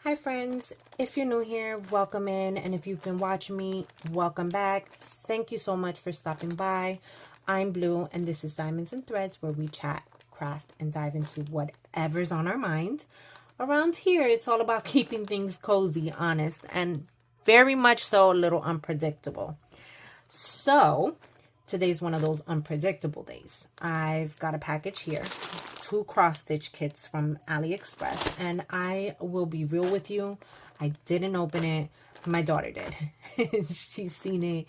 Hi friends, if you're new here, welcome in, and if you've been watching me, welcome back. Thank you so much for stopping by. I'm Blue, and this is Diamonds and Threads, where we chat, craft, and dive into whatever's on our mind. Around here, it's all about keeping things cozy, honest, and very much so a little unpredictable. So, today's one of those unpredictable days. I've got a package here. 2 cross-stitch kits from AliExpress, and I will be real with you. I didn't open it. My daughter did. She's seen it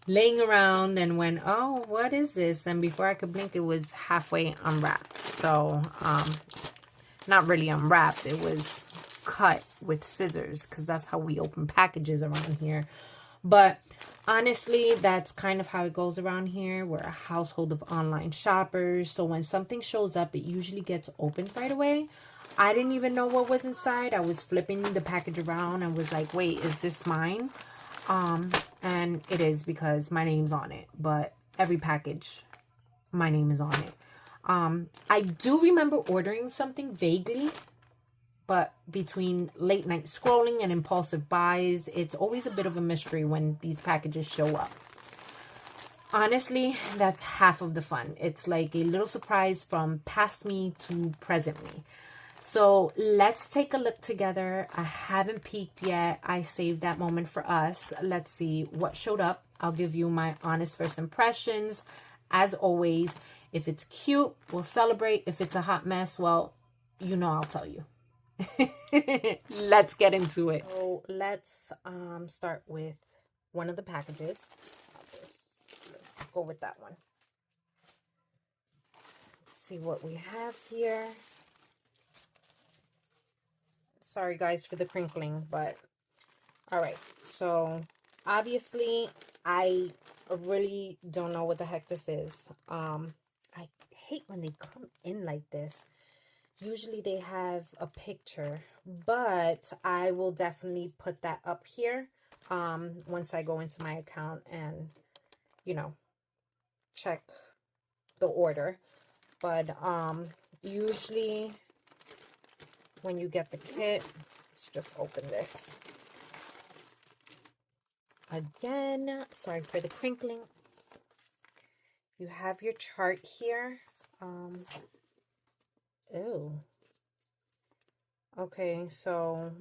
laying around and went, oh, what is this? And before I could blink, it was halfway unwrapped. So, not really unwrapped. It was cut with scissors because that's how we open packages around here. But honestly, that's kind of how it goes around here. We're a household of online shoppers. So when something shows up, it usually gets opened right away. I didn't even know what was inside. I was flipping the package around and was like, wait, is this mine? And it is because my name's on it. But every package, my name is on it. I do remember ordering something vaguely. But between late night scrolling and impulsive buys, it's always a bit of a mystery when these packages show up. Honestly, that's half of the fun. It's like a little surprise from past me to present me. So let's take a look together. I haven't peeked yet. I saved that moment for us. Let's see what showed up. I'll give you my honest first impressions. As always, if it's cute, we'll celebrate. If it's a hot mess, well, you know I'll tell you. Let's get into it. So let's start with one of the packages. Let's go with that one. Let's see what we have here. Sorry guys for the crinkling, but all right. So obviously I really don't know what the heck this is. I hate when they come in like this. Usually they have a picture, but I will definitely put that up here once I go into my account and, you know, check the order. But usually when you get the kit, let's just open this. Again, sorry for the crinkling. You have your chart here. Oh. Okay, so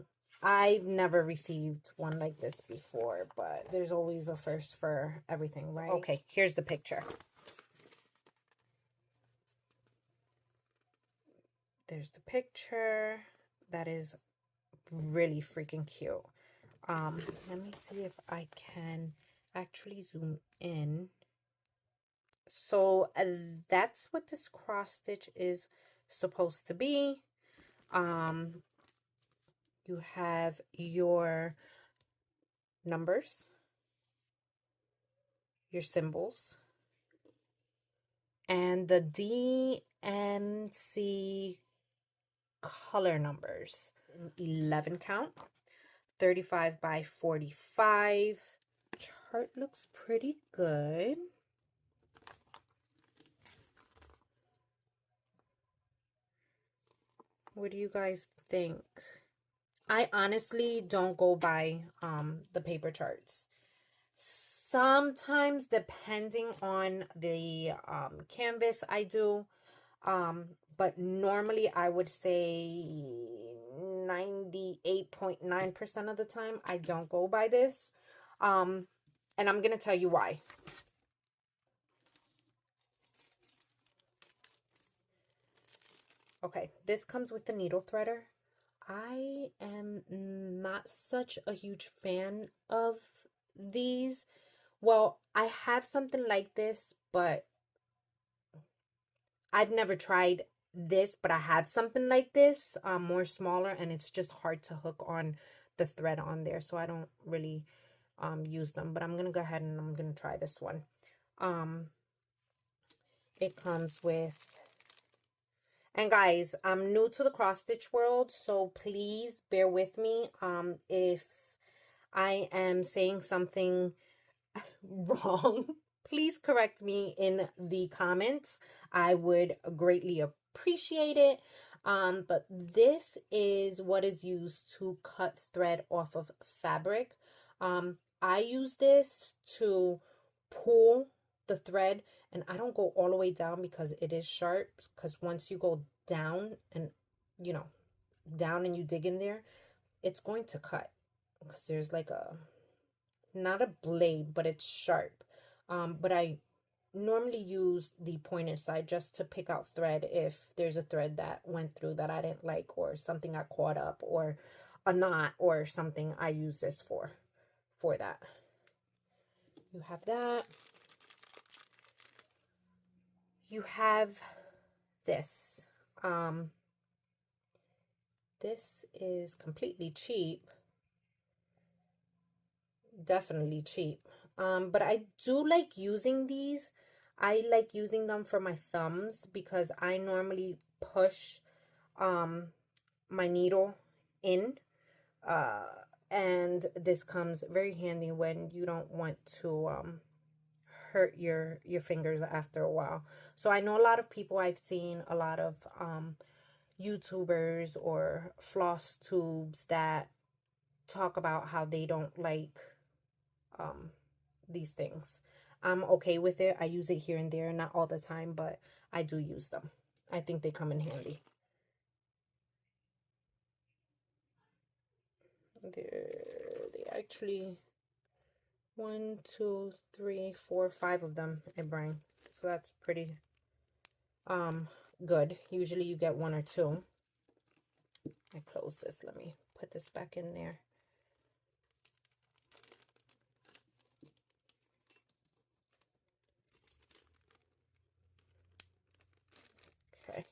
I've never received one like this before, but there's always a first for everything, right? Okay, here's the picture. There's the picture. That is really freaking cute. Let me see if I can actually zoom in. So that's what this cross stitch is supposed to be. You have your numbers, your symbols, and the DMC color numbers. 11 count, 35 by 45. Chart looks pretty good. What do you guys think? I honestly don't go by the paper charts. Sometimes, depending on the canvas, I do. But normally I would say 98.9% of the time I don't go by this. And I'm going to tell you why. Okay, this comes with the needle threader. I am not such a huge fan of these. Well, I have something like this, but I've never tried this, but I have something like this, more smaller, and it's just hard to hook on the thread on there, so I don't really use them. But I'm gonna go ahead and I'm gonna try this one. It comes with, and guys, I'm new to the cross stitch world, so please bear with me if I am saying something wrong. Please correct me in the comments. I would greatly appreciate it. But this is what is used to cut thread off of fabric. I use this to pull the thread, and I don't go all the way down because it is sharp, because once you go down and, you know, down and you dig in there, it's going to cut, because there's like a, not a blade, but it's sharp. But I normally use the pointer side just to pick out thread if there's a thread that went through that I didn't like, or something got caught up, or a knot or something. I use this for that. You have that. You have this. This is completely cheap. Definitely cheap. But I do like using these. I like using them for my thumbs because I normally push my needle in. And this comes very handy when you don't want to hurt your fingers after a while. So I know a lot of people, I've seen a lot of YouTubers or floss tubes that talk about how they don't like these things. I'm okay with it. I use it here and there, not all the time, but I do use them. I think they come in handy. They actually, 1, 2, 3, 4, 5 of them I bring. So that's pretty good. Usually you get 1 or 2. I close this. Let me put this back in there. Okay.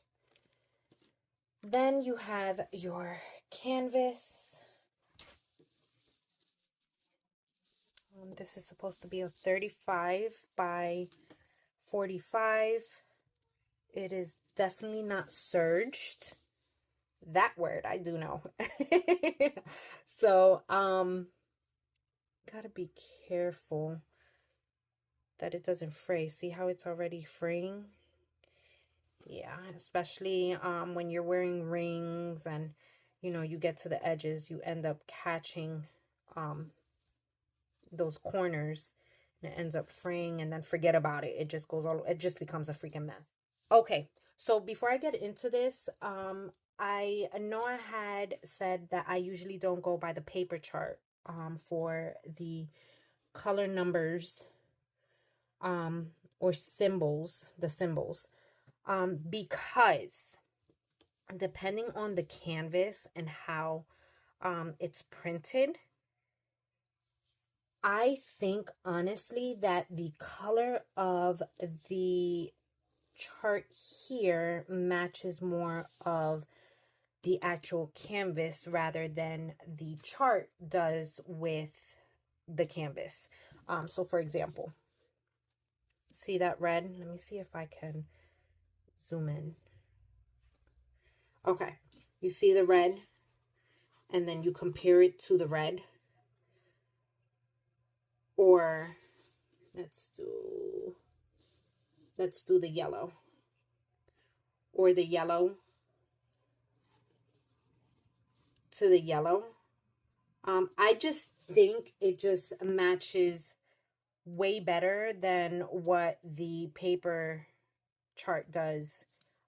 Then you have your canvas. This is supposed to be a 35 by 45. It is definitely not serged. That word I do know. So, gotta be careful that it doesn't fray. See how it's already fraying? Yeah, especially when you're wearing rings and, you know, you get to the edges, you end up catching those corners, and it ends up fraying, and then forget about it. It just goes all, it just becomes a freaking mess. Okay, so before I get into this, I know I had said that I usually don't go by the paper chart for the color numbers or symbols, the symbols, because depending on the canvas and how it's printed, I think honestly that the color of the chart here matches more of the actual canvas rather than the chart does with the canvas. So for example, see that red? Let me see if I can zoom in. Okay, you see the red, and then you compare it to the red. Or let's do the yellow, or the yellow to the yellow. I just think it just matches way better than what the paper chart does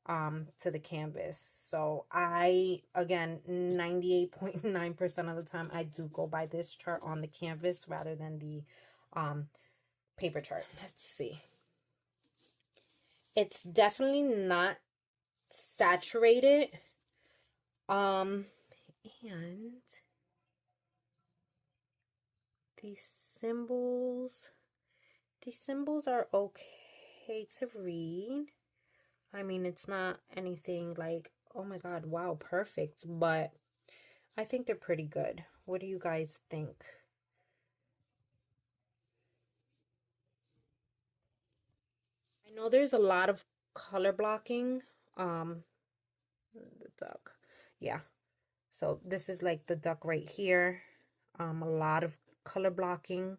to the canvas. So I, again, 98.9% of the time, I do go by this chart on the canvas rather than the paper chart. Let's see. It's definitely not saturated. And these symbols are okay to read. I mean, it's not anything like, oh my God, wow, perfect, but I think they're pretty good. What do you guys think? I know there's a lot of color blocking. The duck. Yeah. So this is like the duck right here. A lot of color blocking.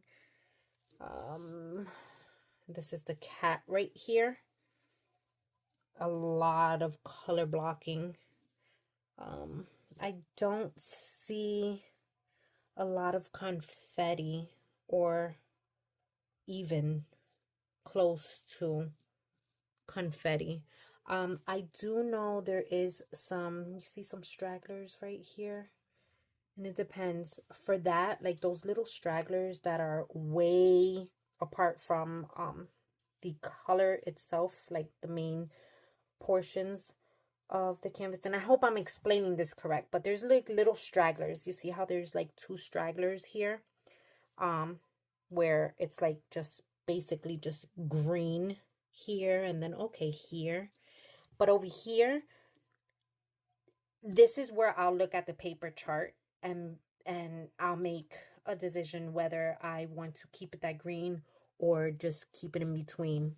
This is the cat right here. A lot of color blocking. I don't see a lot of confetti or even close to confetti. I do know there is some, you see some stragglers right here, and it depends. For that, like those little stragglers that are way apart from the color itself, like the main portions of the canvas, and I hope I'm explaining this correct, but there's like little stragglers. You see how there's like two stragglers here, where it's like just basically just green here, and then okay here, but over here, this is where I'll look at the paper chart, and I'll make a decision whether I want to keep it that green or just keep it in between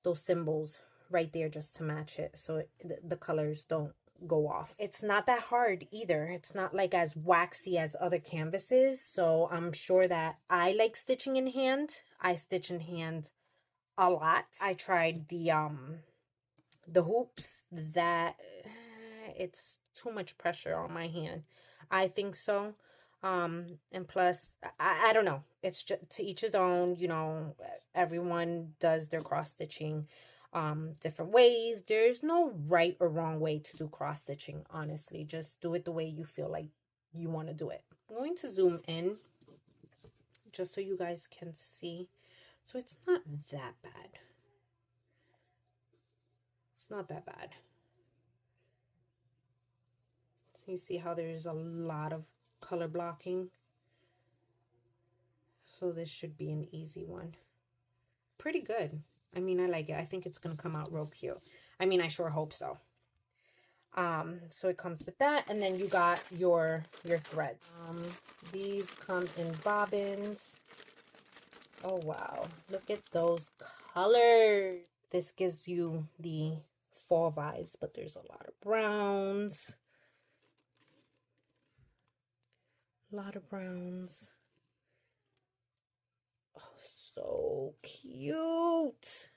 those symbols right there just to match it, so the colors don't go off. It's not that hard either. It's not like as waxy as other canvases, so I'm sure that I like stitching in hand. I stitch in hand a lot. I tried the hoops, that it's too much pressure on my hand. I think so. And plus, I don't know. It's just to each his own, you know, everyone does their cross stitching different ways. There's no right or wrong way to do cross stitching, honestly. Just do it the way you feel like you want to do it. I'm going to zoom in just so you guys can see. So it's not that bad. It's not that bad. So you see how there's a lot of color blocking. So this should be an easy one. Pretty good. I mean, I like it. I think it's going to come out real cute. I mean, I sure hope so. So it comes with that, and then you got your threads. These come in bobbins. Oh wow, look at those colors. This gives you the fall vibes, but there's a lot of browns. A lot of browns. Oh, so cute.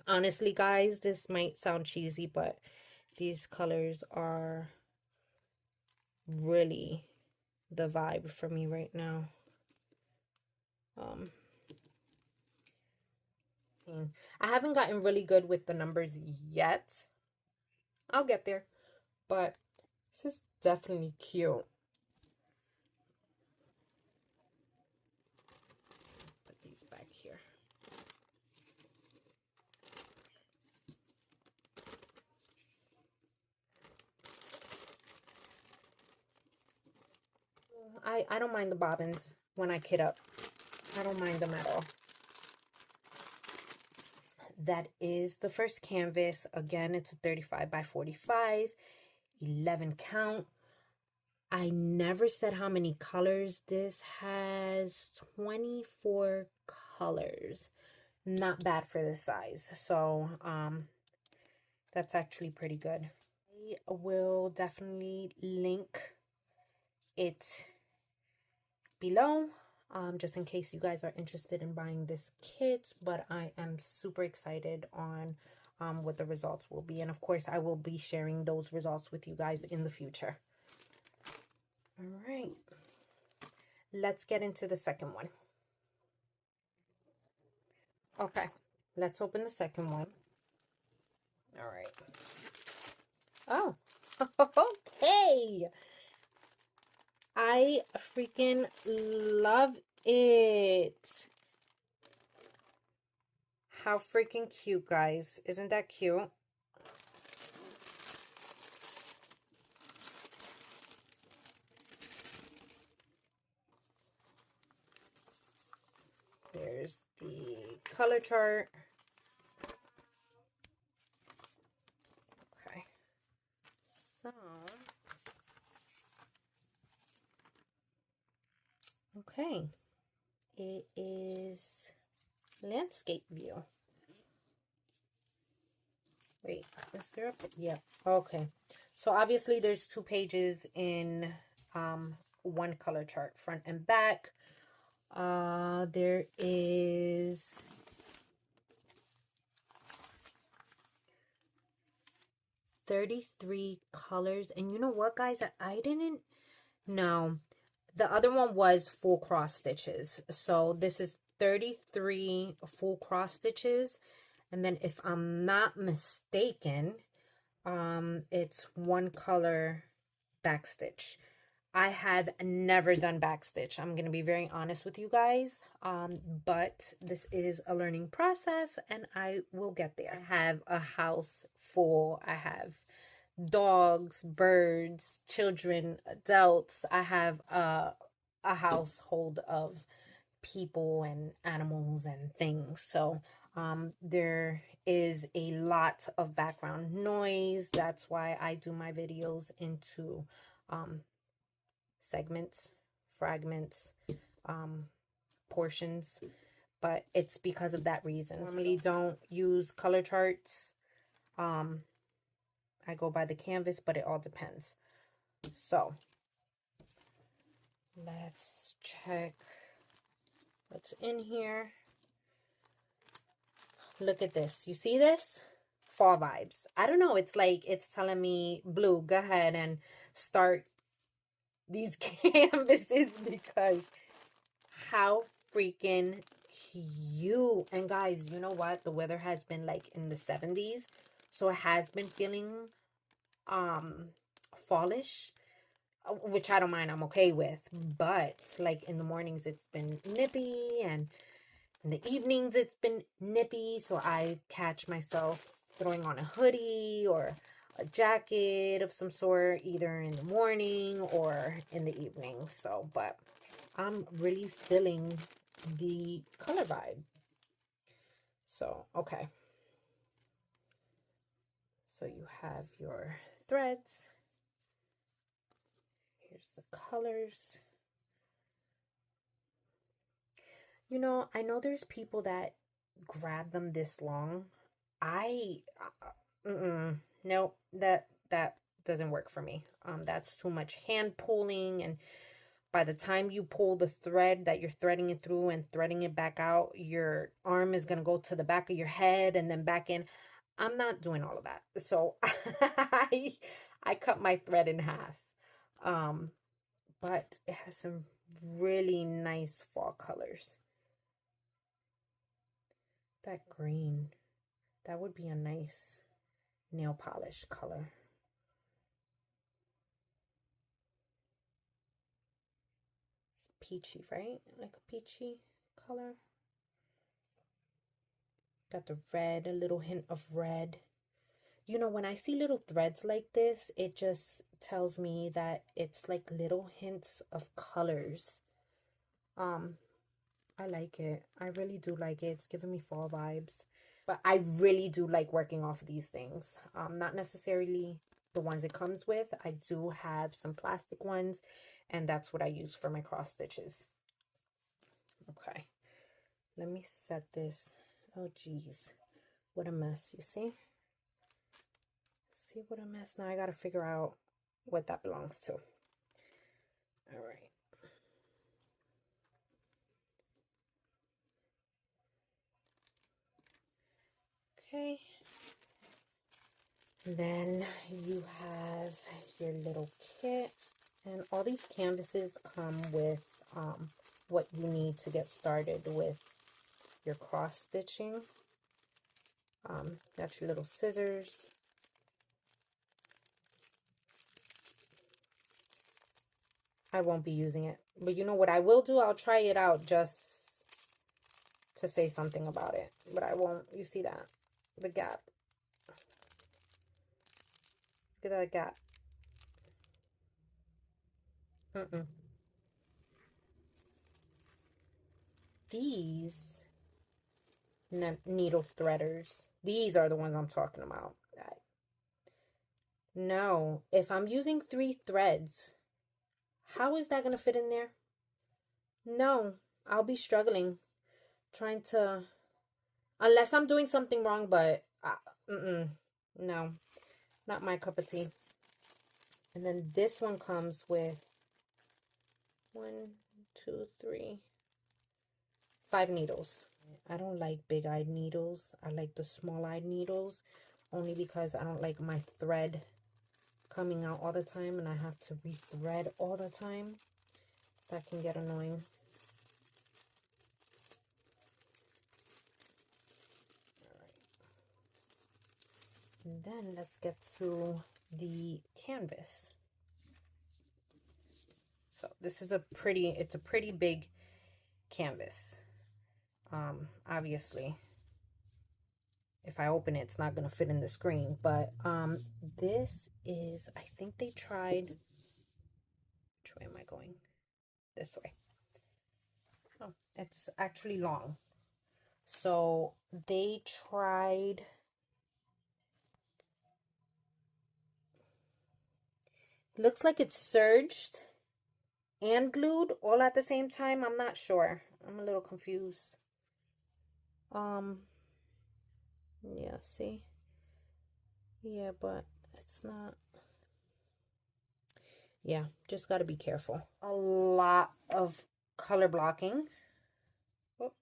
Honestly, guys, this might sound cheesy, but these colors are really the vibe for me right now. I haven't gotten really good with the numbers yet. I'll get there, but this is definitely cute. Put these back here. I don't mind the bobbins when I kit up. I don't mind them at all. That is the first canvas. Again, it's a 35 by 45, 11 count. I never said how many colors. This has 24 colors. Not bad for this size. So, that's actually pretty good. I will definitely link it below, just in case you guys are interested in buying this kit. But I am super excited on what the results will be, and of course I will be sharing those results with you guys in the future. All right, let's get into the second one. Okay, let's open the second one. All right. Oh, okay. I freaking love it. How freaking cute, guys. Isn't that cute? There's the color chart. Okay. So, okay. It is landscape view. Wait, is there a... Yeah, okay. So obviously there's 2 pages in one color chart, front and back. There is 33 colors. And you know what, guys? I didn't know. The other one was full cross stitches. So this is 33 full cross stitches. And then if I'm not mistaken, it's one color back stitch. I have never done backstitch. I'm going to be very honest with you guys. But this is a learning process and I will get there. I have a house full. I have dogs, birds, children, adults. I have a household of people and animals and things. So there is a lot of background noise. That's why I do my videos into segments, fragments, portions, but it's because of that reason. I normally don't use color charts. I go by the canvas, but it all depends. So let's check what's in here. Look at this. You see this? Fall vibes. I don't know. It's like it's telling me, Blue, go ahead and start these canvases because how freaking cute. And guys, you know what? The weather has been like in the 70s. So it has been feeling fallish, which I don't mind. I'm okay with. But like in the mornings, it's been nippy, and in the evenings, it's been nippy. So I catch myself throwing on a hoodie or a jacket of some sort, either in the morning or in the evening. So, but I'm really feeling the color vibe. So, okay. So you have your threads. Here's the colors. You know, I know there's people that grab them this long. No, that doesn't work for me. That's too much hand pulling, and by the time you pull the thread that you're threading it through and threading it back out, your arm is gonna go to the back of your head and then back in. I'm not doing all of that. So I cut my thread in half. But it has some really nice fall colors. That green, that would be a nice nail polish color. It's peachy, right? Like a peachy color. Got the red, a little hint of red. You know, when I see little threads like this, it just tells me that it's like little hints of colors. I like it. I really do like it. It's giving me fall vibes. But I really do like working off these things. Not necessarily the ones it comes with. I do have some plastic ones, and that's what I use for my cross stitches. Okay. Let me set this. Oh, geez. What a mess, you see? See what a mess? Now I got to figure out what that belongs to. All right. Okay. Then you have your little kit, and all these canvases come with what you need to get started with your cross stitching. That's your little scissors. I won't be using it, but you know what I will do? I'll try it out just to say something about it, but I won't. You see that? The gap. Look at that gap. These needle threaders, these are the ones I'm talking about. No, if I'm using 3 threads, how is that going to fit in there? No, I'll be struggling trying to, unless I'm doing something wrong, but no, not my cup of tea. And then this one comes with 1, 2, 3, 5 needles. I don't like big-eyed needles. I like the small-eyed needles. only because I don't like my thread coming out all the time and I have to rethread all the time. That can get annoying. All right. And then let's get through the canvas. So this is it's a pretty big canvas. Obviously, if I open it, it's not going to fit in the screen, but this is, I think they tried, which way am I going? This way. Oh, it's actually long. So they tried, looks like it's serged and glued all at the same time. I'm not sure. I'm a little confused. Yeah, see? Yeah, but it's not. Yeah, just got to be careful. A lot of color blocking. Oh,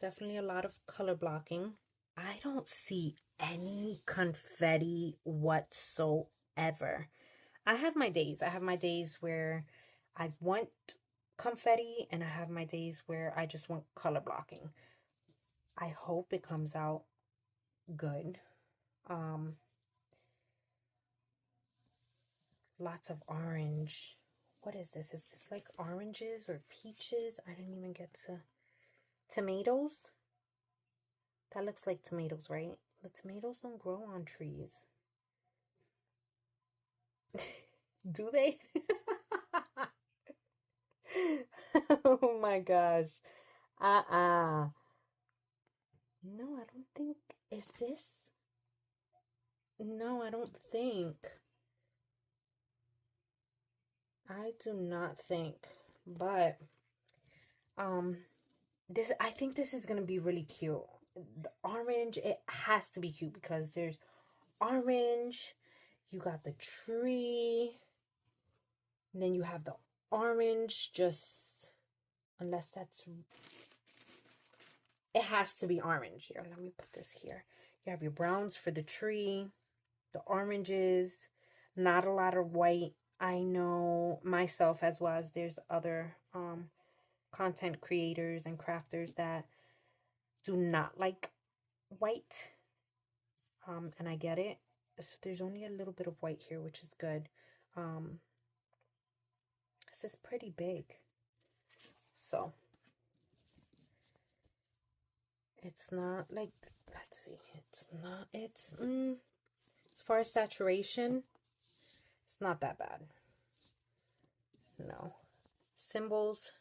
definitely a lot of color blocking. I don't see any confetti whatsoever. I have my days. I have my days where I want confetti and I have my days where I just want color blocking. I hope it comes out good. Lots of orange. What is this? Is this like oranges or peaches? I didn't even get to tomatoes. That looks like tomatoes, right? But tomatoes don't grow on trees. Do they? Oh my gosh. No, I don't think. Is this? No, I don't think. I do not think. But I think this is gonna be really cute. The orange, it has to be cute because there's orange, you got the tree, and then you have the orange, just unless that's, it has to be orange. Here, let me put this here. You have your browns for the tree, the oranges, not a lot of white. I know myself, as well as there's other content creators and crafters that do not like white, and I get it. So there's only a little bit of white here, which is good. This is pretty big, so it's not like, let's see, it's not, it's as far as saturation, it's not that bad. No. Symbols,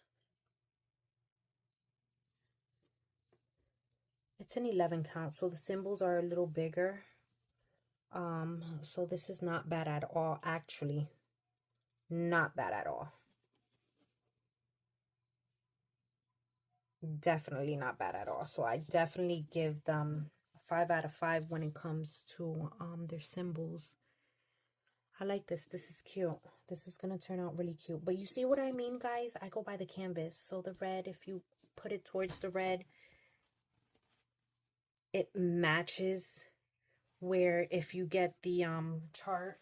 it's an 11 count, so the symbols are a little bigger. So this is not bad at all, actually. Not bad at all. Definitely not bad at all. So I definitely give them a 5 out of 5 when it comes to their symbols. I like this. This is cute. This is gonna turn out really cute. But you see what I mean, guys? I go by the canvas. So the red, if you put it towards the red, it matches. Where if you get the chart,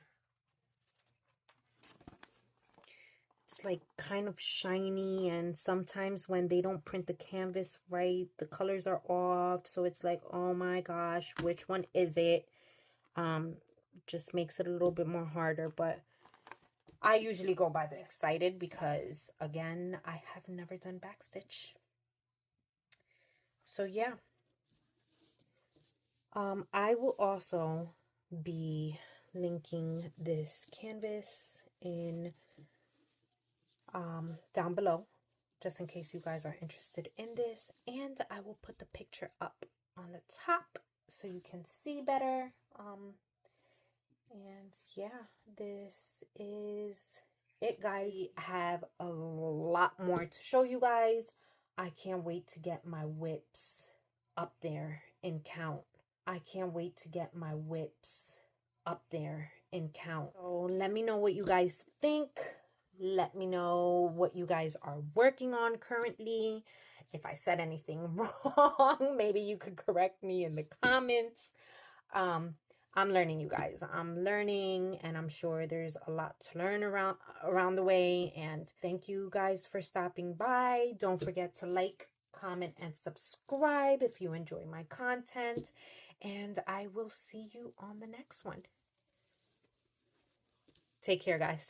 it's like kind of shiny, and sometimes when they don't print the canvas right, the colors are off, so it's like, oh my gosh, which one is it? Just makes it a little bit more harder. But I usually go by the excited because, again, I have never done backstitch. So yeah, I will also be linking this canvas in down below, just in case you guys are interested in this, and I will put the picture up on the top so you can see better. And yeah, this is it, guys. I have a lot more to show you guys. I can't wait to get my whips up there in count. I can't wait to get my whips up there in count. So let me know what you guys think. Let me know what you guys are working on currently. If I said anything wrong, maybe you could correct me in the comments. I'm learning, you guys. I'm learning, and I'm sure there's a lot to learn around the way. And thank you guys for stopping by. Don't forget to like, comment, and subscribe if you enjoy my content. And I will see you on the next one. Take care, guys.